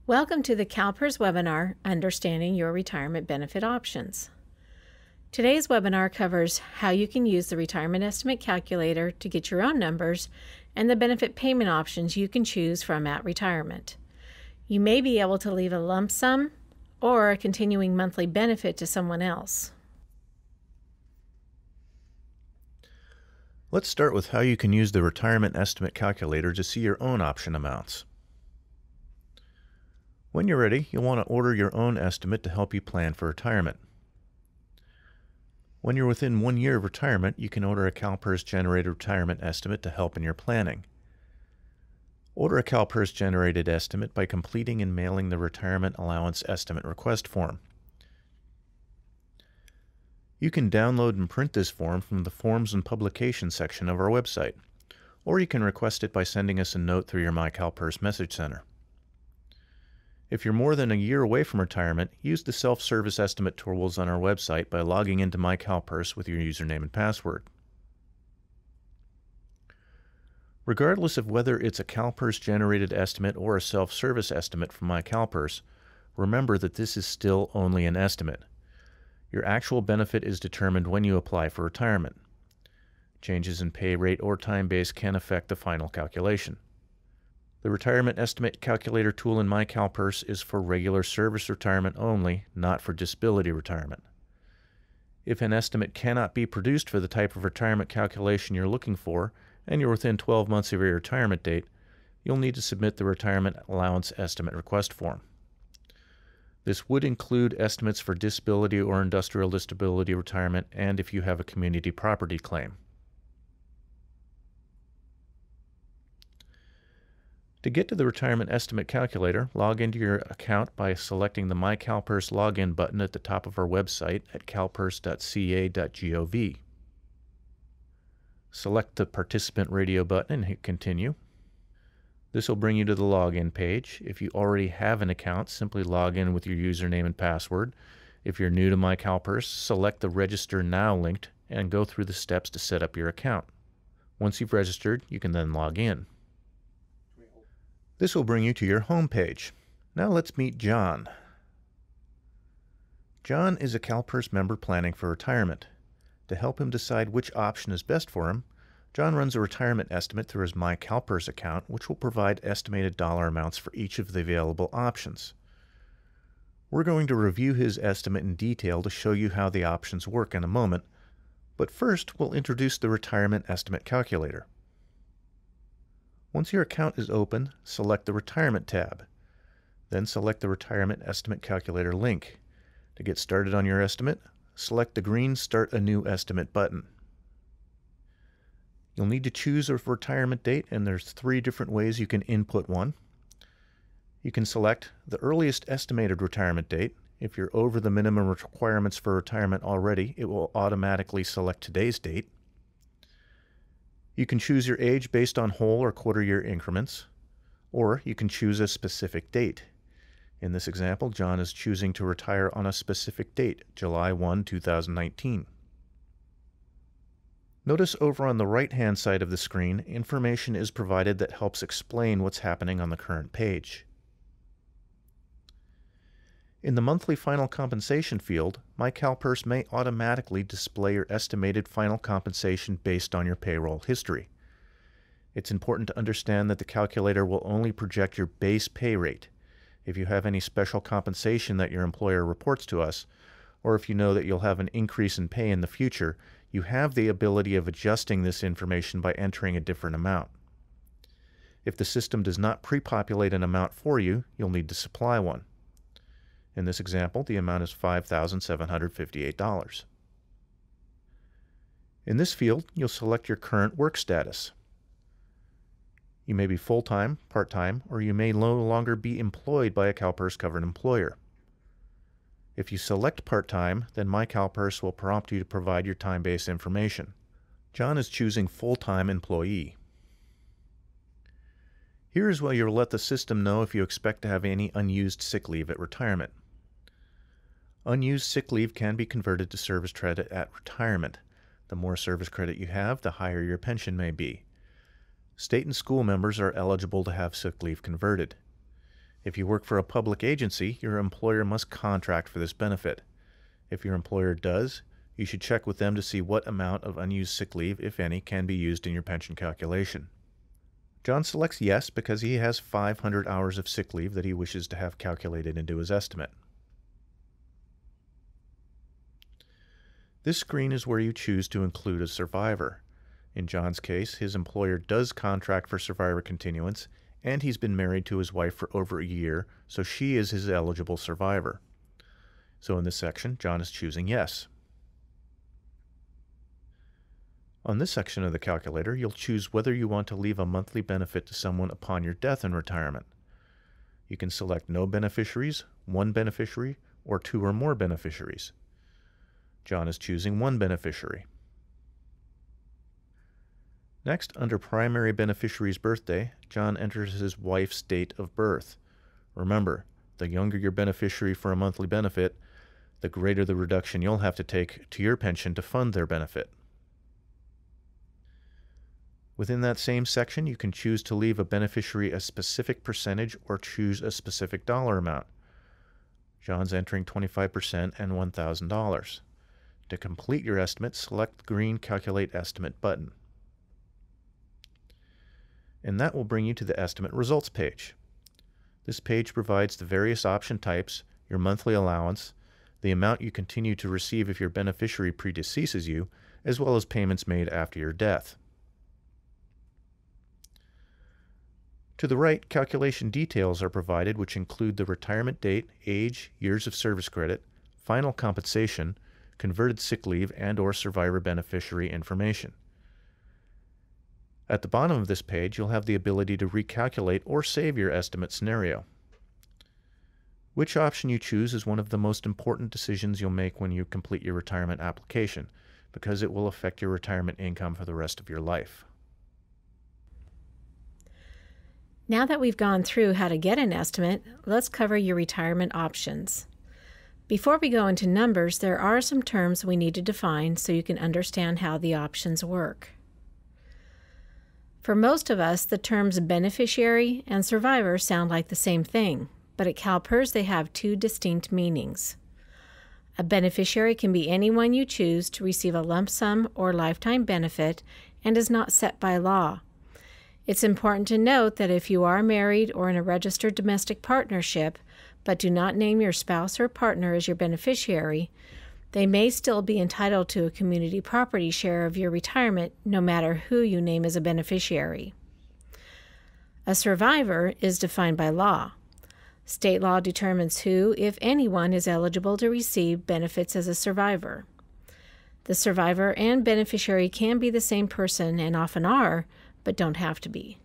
Welcome to the CalPERS webinar, Understanding Your Retirement Benefit Options. Today's webinar covers how you can use the Retirement Estimate Calculator to get your own numbers and the benefit payment options you can choose from at retirement. You may be able to leave a lump sum or a continuing monthly benefit to someone else. Let's start with how you can use the Retirement Estimate Calculator to see your own option amounts. When you're ready, you'll want to order your own estimate to help you plan for retirement. When you're within 1 year of retirement, you can order a CalPERS generated retirement estimate to help in your planning. Order a CalPERS generated estimate by completing and mailing the Retirement Allowance Estimate Request form. You can download and print this form from the Forms and Publications section of our website, or you can request it by sending us a note through your CalPERS Message Center. If you're more than a year away from retirement, use the self-service estimate tools on our website by logging into CalPERS with your username and password. Regardless of whether it's a CalPERS generated estimate or a self-service estimate from CalPERS, remember that this is still only an estimate. Your actual benefit is determined when you apply for retirement. Changes in pay rate or time base can affect the final calculation. The Retirement Estimate Calculator tool in CalPERS is for regular service retirement only, not for disability retirement. If an estimate cannot be produced for the type of retirement calculation you're looking for, and you're within 12 months of your retirement date, you'll need to submit the Retirement Allowance Estimate Request form. This would include estimates for disability or industrial disability retirement and if you have a community property claim. To get to the Retirement Estimate Calculator, log into your account by selecting the CalPERS login button at the top of our website at calpers.ca.gov. Select the Participant Radio button and hit Continue. This will bring you to the login page. If you already have an account, simply log in with your username and password. If you're new to CalPERS, select the Register Now link and go through the steps to set up your account. Once you've registered, you can then log in. This will bring you to your home page. Now let's meet John. John is a CalPERS member planning for retirement. To help him decide which option is best for him, John runs a retirement estimate through his CalPERS account, which will provide estimated dollar amounts for each of the available options. We're going to review his estimate in detail to show you how the options work in a moment, but first we'll introduce the Retirement Estimate Calculator. Once your account is open, select the Retirement tab. Then select the Retirement Estimate Calculator link. To get started on your estimate, select the green Start a New Estimate button. You'll need to choose a retirement date, and there's 3 different ways you can input one. You can select the earliest estimated retirement date. If you're over the minimum requirements for retirement already, it will automatically select today's date. You can choose your age based on whole or quarter-year increments, or you can choose a specific date. In this example, John is choosing to retire on a specific date, July 1, 2019. Notice over on the right-hand side of the screen, information is provided that helps explain what's happening on the current page. In the monthly final compensation field, CalPERS may automatically display your estimated final compensation based on your payroll history. It's important to understand that the calculator will only project your base pay rate. If you have any special compensation that your employer reports to us, or if you know that you'll have an increase in pay in the future, you have the ability of adjusting this information by entering a different amount. If the system does not pre-populate an amount for you, you'll need to supply one. In this example, the amount is $5,758. In this field, you'll select your current work status. You may be full-time, part-time, or you may no longer be employed by a CalPERS covered employer. If you select part-time, then CalPERS will prompt you to provide your time-based information. John is choosing full-time employee. Here is where you'll let the system know if you expect to have any unused sick leave at retirement. Unused sick leave can be converted to service credit at retirement. The more service credit you have, the higher your pension may be. State and school members are eligible to have sick leave converted. If you work for a public agency, your employer must contract for this benefit. If your employer does, you should check with them to see what amount of unused sick leave, if any, can be used in your pension calculation. John selects yes because he has 500 hours of sick leave that he wishes to have calculated into his estimate. This screen is where you choose to include a survivor. In John's case, his employer does contract for survivor continuance, and he's been married to his wife for over a year, so she is his eligible survivor. So in this section, John is choosing yes. On this section of the calculator, you'll choose whether you want to leave a monthly benefit to someone upon your death in retirement. You can select no beneficiaries, one beneficiary, or two or more beneficiaries. John is choosing one beneficiary. Next, under primary beneficiary's birthday, John enters his wife's date of birth. Remember, the younger your beneficiary for a monthly benefit, the greater the reduction you'll have to take to your pension to fund their benefit. Within that same section, you can choose to leave a beneficiary a specific percentage or choose a specific dollar amount. John's entering 25% and $1,000. To complete your estimate, select the green Calculate Estimate button. And that will bring you to the Estimate Results page. This page provides the various option types, your monthly allowance, the amount you continue to receive if your beneficiary predeceases you, as well as payments made after your death. To the right, calculation details are provided, which include the retirement date, age, years of service credit, final compensation, converted sick leave, and/or survivor beneficiary information. At the bottom of this page, you'll have the ability to recalculate or save your estimate scenario. Which option you choose is one of the most important decisions you'll make when you complete your retirement application, because it will affect your retirement income for the rest of your life. Now that we've gone through how to get an estimate, let's cover your retirement options. Before we go into numbers, there are some terms we need to define so you can understand how the options work. For most of us, the terms beneficiary and survivor sound like the same thing, but at CalPERS they have two distinct meanings. A beneficiary can be anyone you choose to receive a lump sum or lifetime benefit and is not set by law. It's important to note that if you are married or in a registered domestic partnership, but do not name your spouse or partner as your beneficiary, they may still be entitled to a community property share of your retirement no matter who you name as a beneficiary. A survivor is defined by law. State law determines who, if anyone, is eligible to receive benefits as a survivor. The survivor and beneficiary can be the same person and often are, but don't have to be.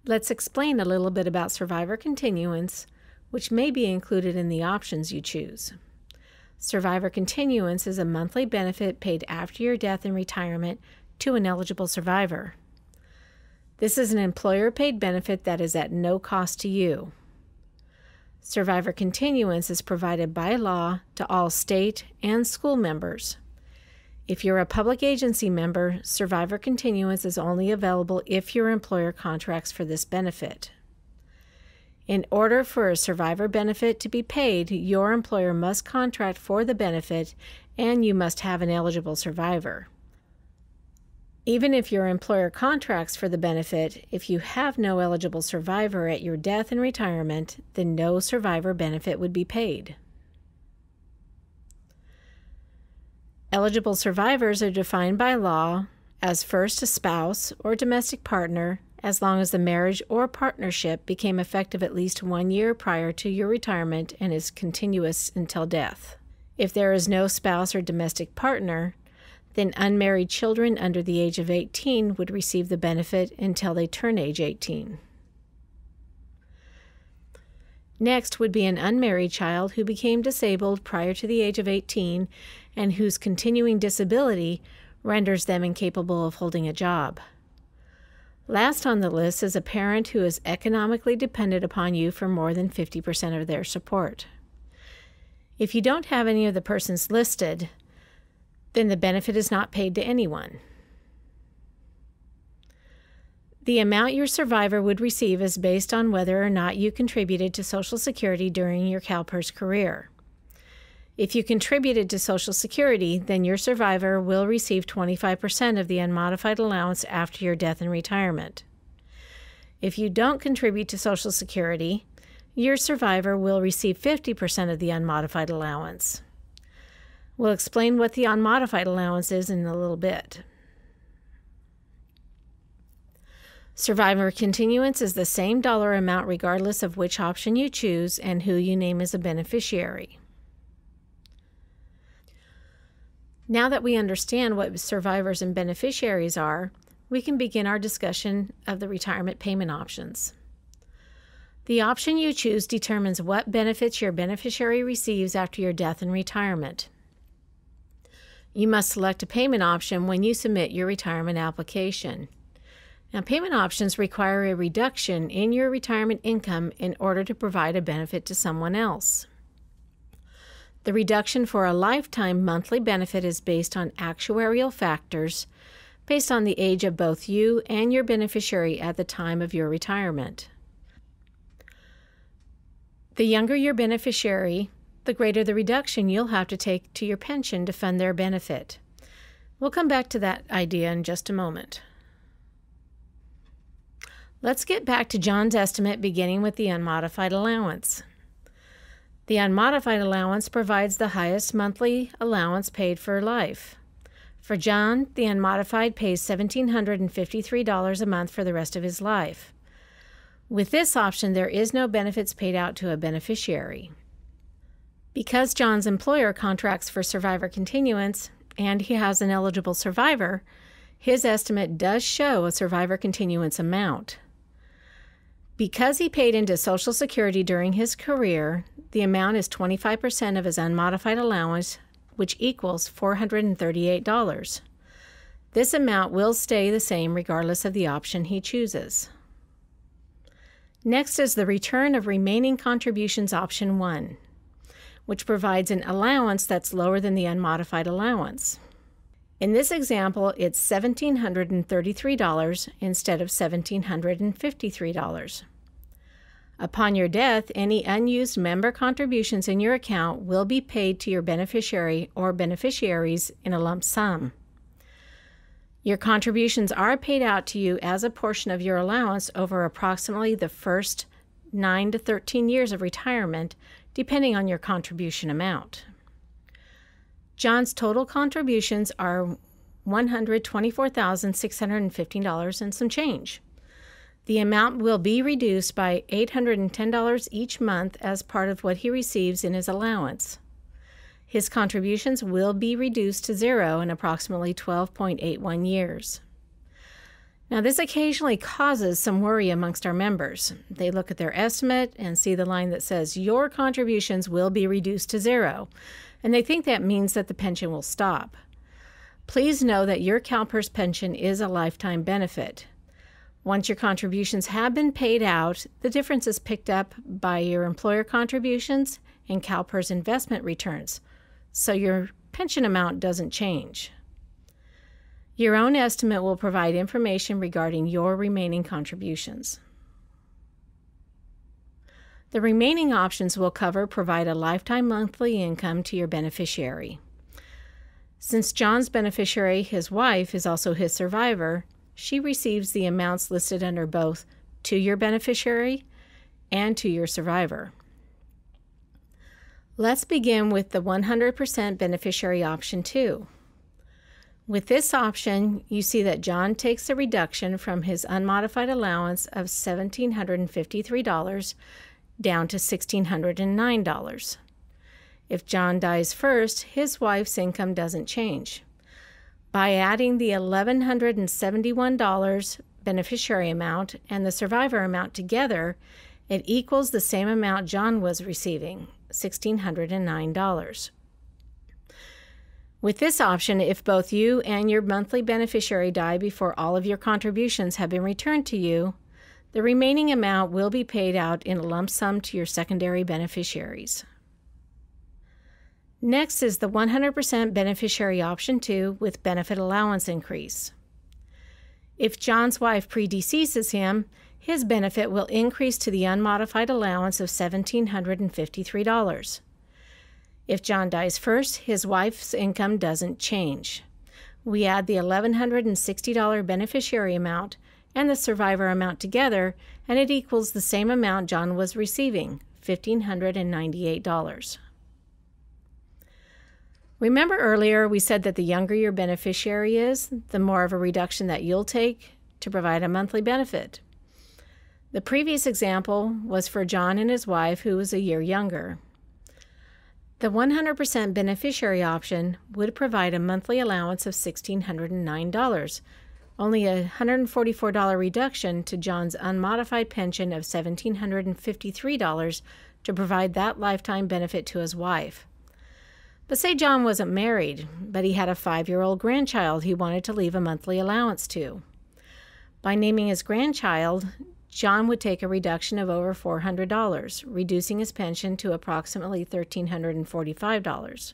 Let's explain a little bit about survivor continuance, which may be included in the options you choose. Survivor continuance is a monthly benefit paid after your death and retirement to an eligible survivor. This is an employer-paid benefit that is at no cost to you. Survivor continuance is provided by law to all state and school members. If you're a public agency member, survivor continuance is only available if your employer contracts for this benefit. In order for a survivor benefit to be paid, your employer must contract for the benefit and you must have an eligible survivor. Even if your employer contracts for the benefit, if you have no eligible survivor at your death and retirement, then no survivor benefit would be paid. Eligible survivors are defined by law as first a spouse or domestic partner, as long as the marriage or partnership became effective at least 1 year prior to your retirement and is continuous until death. If there is no spouse or domestic partner, then unmarried children under the age of 18 would receive the benefit until they turn age 18. Next would be an unmarried child who became disabled prior to the age of 18 and whose continuing disability renders them incapable of holding a job. Last on the list is a parent who is economically dependent upon you for more than 50% of their support. If you don't have any of the persons listed, then the benefit is not paid to anyone. The amount your survivor would receive is based on whether or not you contributed to Social Security during your CalPERS career. If you contributed to Social Security, then your survivor will receive 25% of the unmodified allowance after your death and retirement. If you don't contribute to Social Security, your survivor will receive 50% of the unmodified allowance. We'll explain what the unmodified allowance is in a little bit. Survivor continuance is the same dollar amount regardless of which option you choose and who you name as a beneficiary. Now that we understand what survivors and beneficiaries are, we can begin our discussion of the retirement payment options. The option you choose determines what benefits your beneficiary receives after your death and retirement. You must select a payment option when you submit your retirement application. Now, payment options require a reduction in your retirement income in order to provide a benefit to someone else. The reduction for a lifetime monthly benefit is based on actuarial factors based on the age of both you and your beneficiary at the time of your retirement. The younger your beneficiary, the greater the reduction you'll have to take to your pension to fund their benefit. We'll come back to that idea in just a moment. Let's get back to John's estimate beginning with the unmodified allowance. The unmodified allowance provides the highest monthly allowance paid for life. For John, the unmodified pays $1,753 a month for the rest of his life. With this option, there is no benefits paid out to a beneficiary. Because John's employer contracts for survivor continuance and he has an eligible survivor, his estimate does show a survivor continuance amount. Because he paid into Social Security during his career, the amount is 25% of his unmodified allowance, which equals $438. This amount will stay the same regardless of the option he chooses. Next is the return of remaining contributions option 1, which provides an allowance that's lower than the unmodified allowance. In this example, it's $1,733 instead of $1,753. Upon your death, any unused member contributions in your account will be paid to your beneficiary or beneficiaries in a lump sum. Your contributions are paid out to you as a portion of your allowance over approximately the first 9 to 13 years of retirement, depending on your contribution amount. John's total contributions are $124,615 and some change. The amount will be reduced by $810 each month as part of what he receives in his allowance. His contributions will be reduced to zero in approximately 12.81 years. Now, this occasionally causes some worry amongst our members. They look at their estimate and see the line that says, "Your contributions will be reduced to zero," and they think that means that the pension will stop. Please know that your CalPERS pension is a lifetime benefit. Once your contributions have been paid out, the difference is picked up by your employer contributions and CalPERS investment returns, so your pension amount doesn't change. Your own estimate will provide information regarding your remaining contributions. The remaining options will provide a lifetime monthly income to your beneficiary. Since John's beneficiary, his wife, is also his survivor, she receives the amounts listed under both to your beneficiary and to your survivor. Let's begin with the 100% beneficiary option 2. With this option, you see that John takes a reduction from his unmodified allowance of $1,753 down to $1,609. If John dies first, his wife's income doesn't change. By adding the $1,171 beneficiary amount and the survivor amount together, it equals the same amount John was receiving, $1,609. With this option, if both you and your monthly beneficiary die before all of your contributions have been returned to you, the remaining amount will be paid out in a lump sum to your secondary beneficiaries. Next is the 100% beneficiary option 2 with benefit allowance increase. If John's wife predeceases him, his benefit will increase to the unmodified allowance of $1,753. If John dies first, his wife's income doesn't change. We add the $1,160 beneficiary amount and the survivor amount together, and it equals the same amount John was receiving, $1,598. Remember earlier we said that the younger your beneficiary is, the more of a reduction that you'll take to provide a monthly benefit. The previous example was for John and his wife, who was a year younger. The 100% beneficiary option would provide a monthly allowance of $1,609, only a $144 reduction to John's unmodified pension of $1,753 to provide that lifetime benefit to his wife. But say John wasn't married, but he had a 5-year-old grandchild he wanted to leave a monthly allowance to. By naming his grandchild, John would take a reduction of over $400, reducing his pension to approximately $1,345.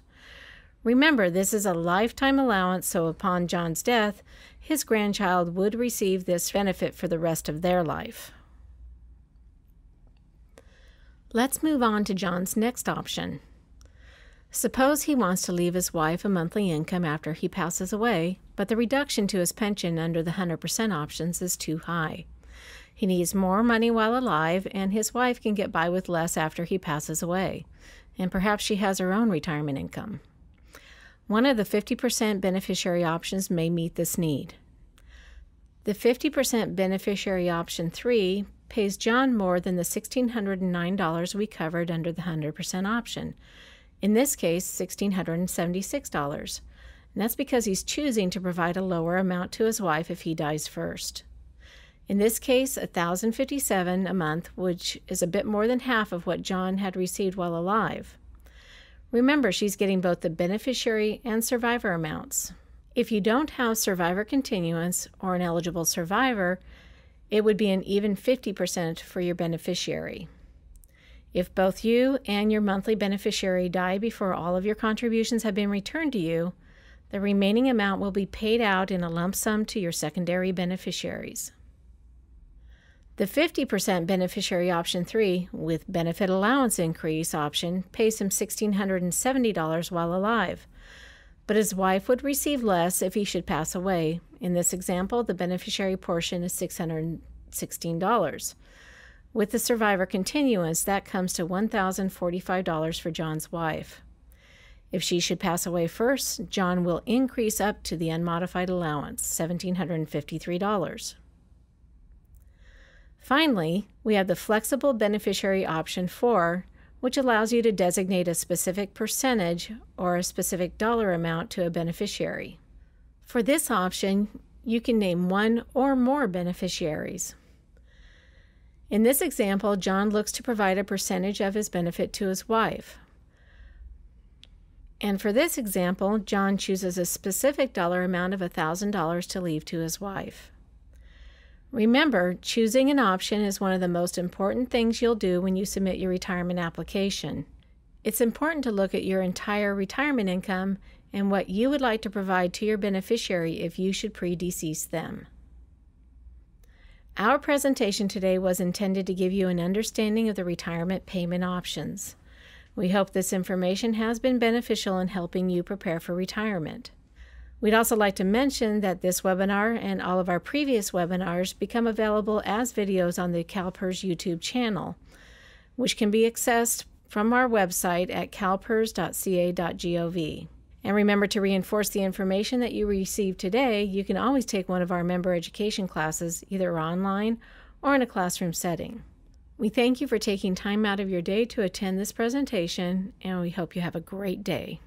Remember, this is a lifetime allowance, so upon John's death, his grandchild would receive this benefit for the rest of their life. Let's move on to John's next option. Suppose he wants to leave his wife a monthly income after he passes away, but the reduction to his pension under the 100% options is too high. He needs more money while alive, and his wife can get by with less after he passes away, and perhaps she has her own retirement income. One of the 50% beneficiary options may meet this need. The 50% beneficiary option 3 pays John more than the $1,609 we covered under the 100% option. In this case, $1,676. And that's because he's choosing to provide a lower amount to his wife if he dies first. In this case, $1,057 a month, which is a bit more than half of what John had received while alive. Remember, she's getting both the beneficiary and survivor amounts. If you don't have survivor continuance or an eligible survivor, it would be an even 50% for your beneficiary. If both you and your monthly beneficiary die before all of your contributions have been returned to you, the remaining amount will be paid out in a lump sum to your secondary beneficiaries. The 50% beneficiary option 3 with benefit allowance increase option pays him $1,670 while alive, but his wife would receive less if he should pass away. In this example, the beneficiary portion is $616. With the survivor continuance, that comes to $1,045 for John's wife. If she should pass away first, John will increase up to the unmodified allowance, $1,753. Finally, we have the flexible beneficiary option 4, which allows you to designate a specific percentage or a specific dollar amount to a beneficiary. For this option, you can name one or more beneficiaries. In this example, John looks to provide a percentage of his benefit to his wife. And for this example, John chooses a specific dollar amount of $1,000 to leave to his wife. Remember, choosing an option is one of the most important things you'll do when you submit your retirement application. It's important to look at your entire retirement income and what you would like to provide to your beneficiary if you should predecease them. Our presentation today was intended to give you an understanding of the retirement payment options. We hope this information has been beneficial in helping you prepare for retirement. We'd also like to mention that this webinar and all of our previous webinars become available as videos on the CalPERS YouTube channel, which can be accessed from our website at calpers.ca.gov. And remember to reinforce the information that you received today. You can always take one of our member education classes, either online or in a classroom setting. We thank you for taking time out of your day to attend this presentation, and we hope you have a great day.